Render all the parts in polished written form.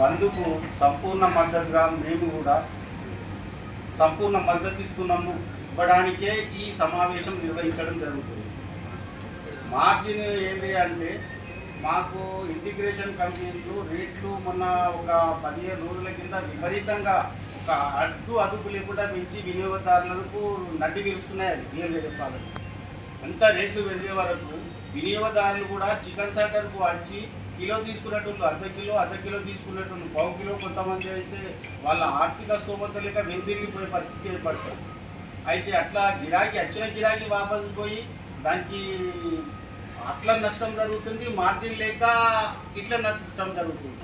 బంధుకు సంపూర్ణ మద్దతుగా మేము కూడా సంపూర్ణ మద్దతు ఇవ్వడానికే ఈ సమావేశం నిర్వహించడం జరుగుతుంది. మార్జిన్ ఏంటి అంటే మాకు ఇంటిగ్రేషన్ కంపెనీలు రేట్లు మొన్న ఒక 15 రోజుల కింద విపరీతంగా ఒక అదుపు లేకుండా పెంచి వినియోగదారులకు నడ్డి విరుస్తున్నాయి. అది ఏం చెప్పాలంటే అంత రేట్లు పెరిగే వరకు వినియోగదారులు కూడా చికెన్ సెంటర్కు వచ్చి కిలో తీసుకునేటోళ్ళు అర్ధ కిలో తీసుకునేటోళ్ళు పావు కిలో, కొంతమంది అయితే వాళ్ళ ఆర్థిక స్తోమత లేక వెనుదిరిగిపోయే పరిస్థితి ఏర్పడుతుంది. అయితే అట్లా వచ్చిన గిరాకీ వాపసు పోయి దానికి అట్లా నష్టం జరుగుతుంది, మార్జిన్ లేక ఇట్లా నష్టం జరుగుతుంది.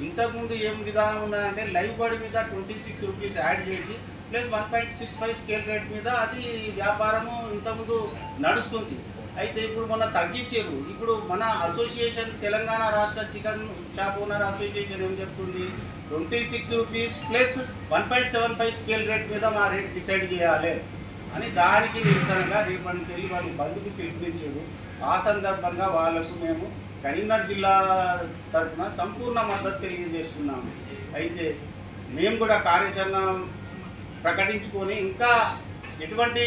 ఇంతకుముందు ఏం విధానం ఉన్నదంటే లైవ్ బర్డ్ మీద 26 రూపీస్ యాడ్ చేసి ప్లస్ 1.65 స్కేల్ రేట్ మీద అది వ్యాపారము ఇంతకుముందు నడుస్తుంది. అయితే ఇప్పుడు మొన్న తగ్గించారు. ఇప్పుడు మన అసోసియేషన్ తెలంగాణ రాష్ట్ర చికెన్ షాప్ ఓనర్ అసోసియేషన్ ఏం చెప్తుంది, 26 రూపీస్ ప్లస్ 1.75 స్కేల్ రేట్ మీద మా రేట్ డిసైడ్ చేయాలి అని దానికి నిరసనగా రేపటి నుంచి వెళ్ళి వాళ్ళు బంధుకు పిలుపునిచ్చారు. ఆ సందర్భంగా వాళ్ళకు మేము కరీంనగర్ జిల్లా తరఫున సంపూర్ణ మద్దతు తెలియజేస్తున్నాము. అయితే మేము కూడా కార్యాచరణ ప్రకటించుకొని ఇంకా ఎటువంటి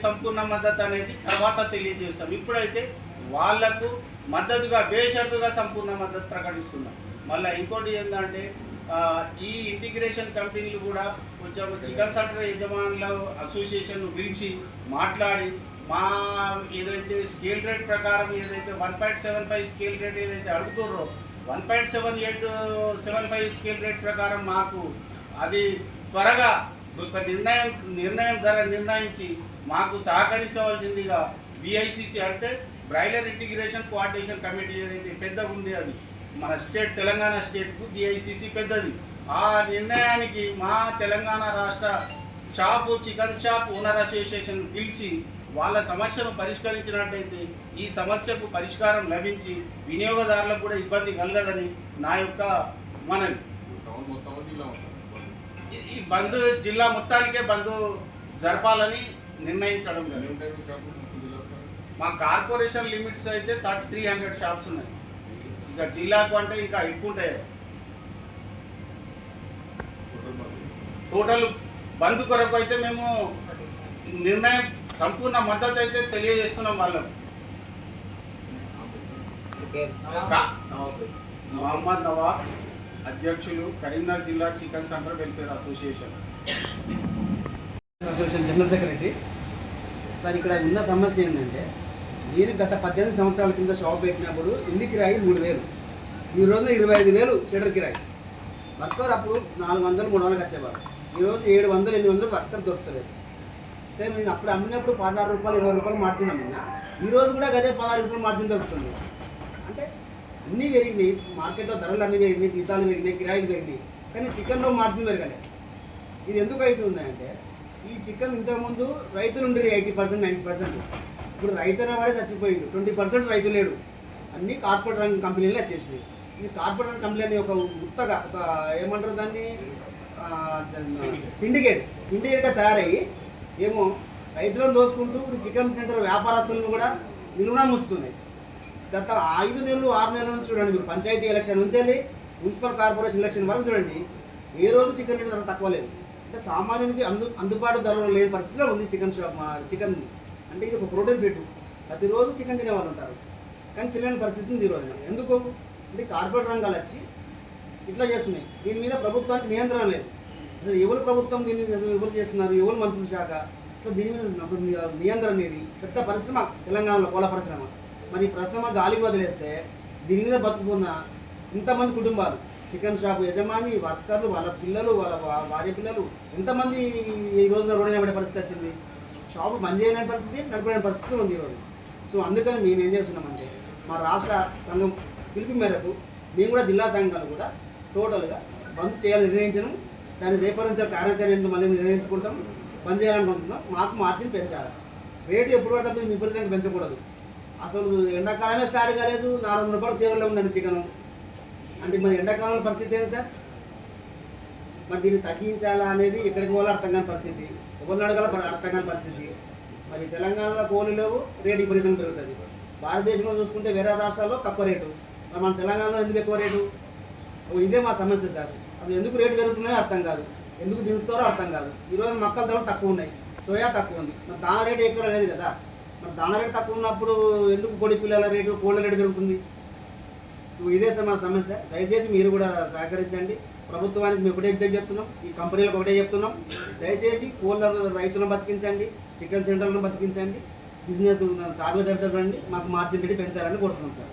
సంపూర్ణ మద్దతు అనేది తర్వాత తెలియజేస్తాం. ఇప్పుడైతే వాళ్లకు మద్దతుగా బేషరతుగా సంపూర్ణ మద్దతు ప్రకటిస్తున్నాం. మళ్ళీ ఇంకోటి ఏంటంటే ఈ ఇంటిగ్రేషన్ కంపెనీలు కూడా కొంచెం చికెన్ సెంటర్ యజమానుల అసోసియేషన్ పిలిచి మాట్లాడి మా ఏదైతే స్కేల్ రేట్ ప్రకారం ఏదైతే 1.75 స్కేల్ రేట్ ఏదైతే అడుగుతున్నారో 1.7875 స్కేల్ రేట్ ప్రకారం మాకు అది త్వరగా ఒక నిర్ణయం ధర నిర్ణయించి మాకు సహకరించవలసిందిగా BICC అంటే బ్రాయిలర్ ఇంటిగ్రేషన్ కోఆర్డినేషన్ కమిటీ ఏదైతే పెద్దగా ఉంది అది మన స్టేట్ తెలంగాణ స్టేట్కు BICC పెద్దది. ఆ నిర్ణయానికి మా తెలంగాణ రాష్ట్ర చికెన్ షాప్ ఓనర్ అసోసియేషన్ పిలిచి వాళ్ళ సమస్యను పరిష్కరించినట్టయితే ఈ సమస్యకు పరిష్కారం లభించి వినియోగదారులకు కూడా ఇబ్బంది కలగదని నా యొక్క మనవి. ఈ బంద్ జిల్లా మొత్తానికే బంద్ జరపాలని నిర్ణయించడం జరిగింది. మా కార్పొరేషన్ లిమిట్స్ అయితే 300 షాప్స్ ఉన్నాయి. ఇంకా జిల్లాకు అంటే ఇంకా ఎక్కువ ఉంటాయి. టోటల్ బంద్ కొరకు అయితే మేము నిర్ణయం సంపూర్ణ మద్దతు అయితే తెలియజేస్తున్నాం వాళ్ళకు. మహమ్మద్ నవాబ్, అధ్యక్షులు, కరీంనగర్ జిల్లా chicken centre welfare association general secretary. Sir ఇక్కడ ఉన్న సమస్య ఏంటంటే నేను గత 18 సంవత్సరాల కింద షాప్ పెట్టినప్పుడు ఇంటి కిరాయి 3,000, ఈ రోజున 25,000 షటర్ కిరాయి. వర్కర్ అప్పుడు 400-300 వచ్చేవారు. ఈరోజు 700-800 వర్కర్ దొరకలేదు. సరే నేను అప్పుడు అమ్మినప్పుడు 16 రూపాయలు 20 రూపాయలు మార్జిన్ అమ్మినా, ఈరోజు కూడా అదే 16 రూపాయలు మార్జిన్ దొరుకుతుంది. అంటే అన్నీ పెరిగినాయి, మార్కెట్లో ధరలు అన్నీ పెరిగినాయి, జీతాలు పెరిగినాయి, కిరాయిలు పెరిగినాయి, కానీ చికెన్లో మార్జిన్ పెరగలేదు. ఇది ఎందుకు అవుతుందంటే ఈ చికెన్ ఇంతకుముందు రైతులు ఉండేది 80%, 90%. ఇప్పుడు రైతు అనేవాడే చచ్చిపోయిండు, 20% రైతు లేడు. అన్నీ కార్పొరేట్ రంగ కంపెనీలు వచ్చేసినాయి. ఈ కార్పొరేట్ కంపెనీ ఒక ఉత్తగా ఒక ఏమంటారు దాన్ని సిండికేట్గా తయారయ్యి ఏమో రైతులను దోసుకుంటూ ఇప్పుడు చికెన్ సెంటర్ వ్యాపారస్తులను కూడా నిలువునా ముంచుతున్నాయి. గత 5 నెలలు 6 నెలల నుంచి చూడండి, మీరు పంచాయతీ ఎలక్షన్ నుంచి వెళ్ళి మున్సిపల్ కార్పొరేషన్ ఎలక్షన్ వరకు చూడండి, ఏ రోజు చికెన్ రేట్ ధర తక్కువ లేదు. అంటే సామాన్యునికి అందుబాటు ధరలో లేని పరిస్థితిలో ఉంది చికెన్ అంటే ఇది ఒక ప్రోటీన్ ఫుడ్. ప్రతిరోజు చికెన్ తినేవాళ్ళు ఉంటారు, కానీ తినని పరిస్థితి ఉంది ఈరోజు. ఎందుకు అంటే కార్పొరేట్ రంగాలు వచ్చి ఇట్లా చేస్తున్నాయి. దీని మీద ప్రభుత్వానికి నియంత్రణ లేదు. అసలు ఎవరు ప్రభుత్వం దీన్ని ఎవరు చేస్తున్నారు, ఎవరు మంత్రుల శాఖ, సో దీని మీద నియంత్రణ అనేది పెద్ద పరిశ్రమ తెలంగాణలో కోళ్ళ పరిశ్రమ. మరి ఈ పరిశ్రమ గాలికి వదిలేస్తే దీని మీద బతుకున్న ఇంతమంది కుటుంబాలు, చికెన్ షాప్ యజమాని, వర్కర్లు, వాళ్ళ పిల్లలు, వాళ్ళ భార్య పిల్లలు, ఎంతమంది ఈ రోజున రోడ్డు పడే పరిస్థితి వచ్చింది. షాపు బంద్ చేయలేని పరిస్థితి, నడిపలేని పరిస్థితి ఉంది ఈరోజు. సో అందుకని మేము ఏం చేస్తున్నామంటే మా రాష్ట్ర సంఘం పిలుపు మేరకు మేము కూడా జిల్లా సంఘాలు కూడా టోటల్గా బంద్ చేయాలని నిర్ణయించడం. దాన్ని రేపటి నుంచి కార్యాచరణ మళ్ళీ నిర్ణయించుకుంటాం. బంద్ చేయాలనుకుంటున్నాం. మాకు మార్జిన్ పెంచాలి. రేటు ఎప్పుడు పడితే విపరీతంగా పెంచకూడదు. అసలు ఎండాకాలమే స్టార్ట్ కాలేదు, 400 రూపాయలు చేరులో ఉందండి చికెన్. అంటే మరి ఎండాకాలంలో పరిస్థితి ఏంటి సార్? మరి దీన్ని తగ్గించాలా అనేది ఎక్కడికి పోవాలో అర్థం కాని పరిస్థితి, ఎవరిని అడగాలో అర్థం కాని పరిస్థితి. మరి తెలంగాణలో కోళ్ళు లేవు, రేటు విపరీతంగా పెరుగుతుంది. భారతదేశంలో చూసుకుంటే వేరే రాష్ట్రాల్లో తక్కువ రేటు, మరి మన తెలంగాణలో ఎందుకు ఎక్కువ రేటు? ఇదే మా సమస్య సార్. అసలు ఎందుకు రేటు పెరుగుతున్నాయో అర్థం కాదు, ఎందుకు దించుతారో అర్థం కాదు. ఈరోజు మొక్కల ధరలు తక్కువ ఉన్నాయి, సోయా తక్కువ ఉంది, మరి దాన రేటు ఎక్కువ లేదు కదా. మరి దాన రేటు తక్కువ ఉన్నప్పుడు ఎందుకు కోడి పిల్లల రేటు, కోళ్ళ రేటు పెరుగుతుంది? ఇదే మా సమస్య. దయచేసి మీరు కూడా సహకరించండి. ప్రభుత్వానికి మేము ఒకటే విజ్ఞప్తి చెప్తున్నాం, ఈ కంపెనీలకు ఒకటే చెప్తున్నాం, దయచేసి కోళ్ళ రైతులను బతికించండి, చికెన్ సెంటర్లను బతికించండి, బిజినెస్ సాగు జరపండి, మాకు మార్జిన్ రేటు పెంచాలని కోరుతున్నాం సార్.